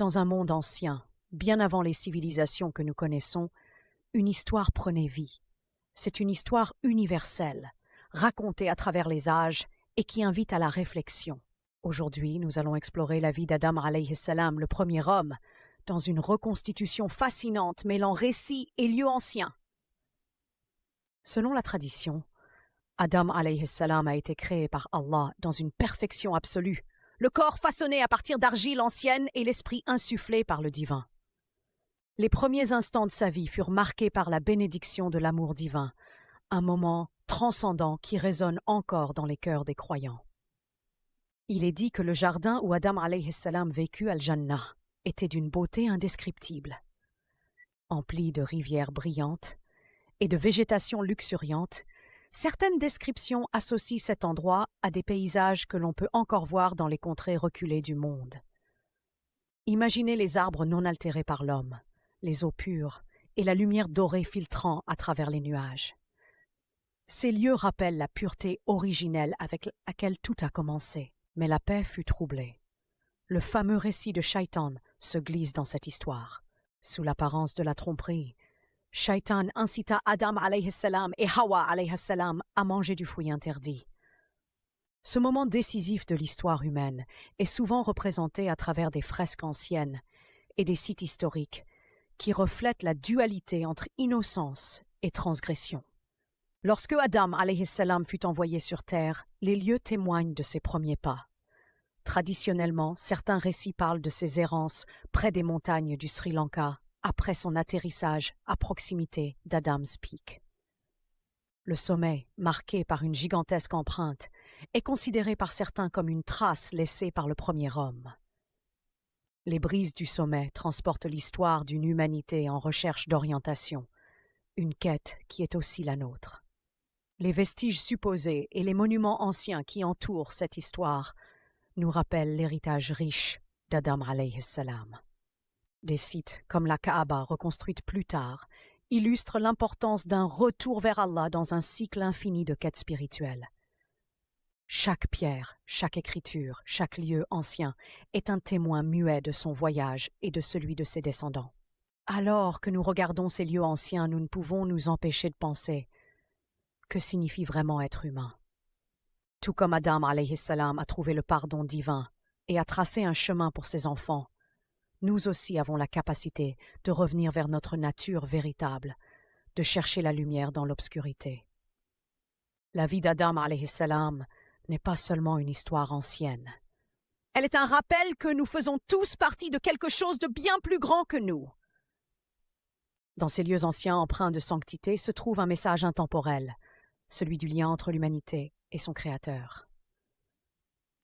Dans un monde ancien, bien avant les civilisations que nous connaissons, une histoire prenait vie. C'est une histoire universelle, racontée à travers les âges et qui invite à la réflexion. Aujourd'hui, nous allons explorer la vie d'Adam alayhi salam, le premier homme, dans une reconstitution fascinante mêlant récits et lieux anciens. Selon la tradition, Adam alayhi salam a été créé par Allah dans une perfection absolue, le corps façonné à partir d'argile ancienne et l'esprit insufflé par le divin. Les premiers instants de sa vie furent marqués par la bénédiction de l'amour divin, un moment transcendant qui résonne encore dans les cœurs des croyants. Il est dit que le jardin où Adam alayhi salam vécut al-Jannah était d'une beauté indescriptible. Empli de rivières brillantes et de végétation luxuriante, certaines descriptions associent cet endroit à des paysages que l'on peut encore voir dans les contrées reculées du monde. Imaginez les arbres non altérés par l'homme, les eaux pures et la lumière dorée filtrant à travers les nuages. Ces lieux rappellent la pureté originelle avec laquelle tout a commencé, mais la paix fut troublée. Le fameux récit de Shaitan se glisse dans cette histoire. Sous l'apparence de la tromperie, Shaitan incita Adam alayhi salam et Hawa alayhi salam à manger du fruit interdit. Ce moment décisif de l'histoire humaine est souvent représenté à travers des fresques anciennes et des sites historiques qui reflètent la dualité entre innocence et transgression. Lorsque Adam alayhi salam fut envoyé sur terre, les lieux témoignent de ses premiers pas. Traditionnellement, certains récits parlent de ses errances près des montagnes du Sri Lanka après son atterrissage à proximité d'Adam's Peak. Le sommet, marqué par une gigantesque empreinte, est considéré par certains comme une trace laissée par le premier homme. Les brises du sommet transportent l'histoire d'une humanité en recherche d'orientation, une quête qui est aussi la nôtre. Les vestiges supposés et les monuments anciens qui entourent cette histoire nous rappellent l'héritage riche d'Adam alayhi salam. Des sites comme la Kaaba, reconstruite plus tard, illustrent l'importance d'un retour vers Allah dans un cycle infini de quêtes spirituelles. Chaque pierre, chaque écriture, chaque lieu ancien est un témoin muet de son voyage et de celui de ses descendants. Alors que nous regardons ces lieux anciens, nous ne pouvons nous empêcher de penser: que signifie vraiment être humain? Tout comme Adam alayhi salam a trouvé le pardon divin et a tracé un chemin pour ses enfants, nous aussi avons la capacité de revenir vers notre nature véritable, de chercher la lumière dans l'obscurité. La vie d'Adam alayhi salam n'est pas seulement une histoire ancienne. Elle est un rappel que nous faisons tous partie de quelque chose de bien plus grand que nous. Dans ces lieux anciens empreints de sanctité se trouve un message intemporel, celui du lien entre l'humanité et son Créateur.